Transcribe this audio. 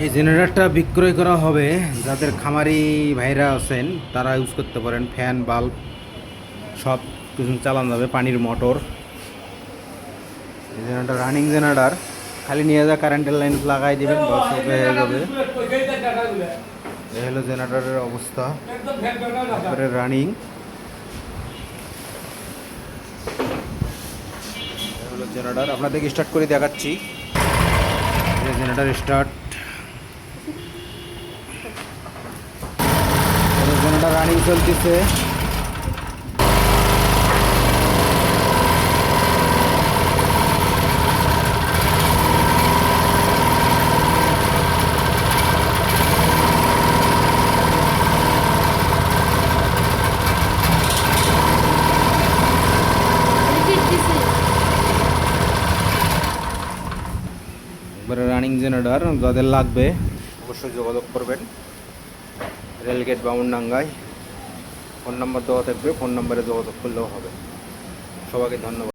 এই জেনারেটরটা বিক্রয় করা হবে যাদের খামারি ভাইরা আছেন তারা ইউজ করতে পারেন। ফ্যান বাল্ব সব কিছু চালানো যাবে, পানির মোটর। এই জেনারেটর রানিং জেনারেটর, খালি নিয়ে যা কারেন্টের লাইন লাগাই দিবেন বস হয়ে যাবে। এই হলো জেনারেটরের অবস্থা, তারপরে রানিং। এই হলো জেনারেটর, আপনাদেরকে স্টার্ট করে দেখাচ্ছি। জেনারেটর স্টার্ট, জেনারেটর রানিং চলতেছে। একবারে রানিং জেনারেটর, যাদের লাগবে অবশ্যই যোগাযোগ করবেন। রেলগেট বামুনডাঙ্গায় ফোন নাম্বার দেওয়া থাকবে, ফোন নাম্বারে যোগাযোগ করলেও হবে। সবাইকে ধন্যবাদ।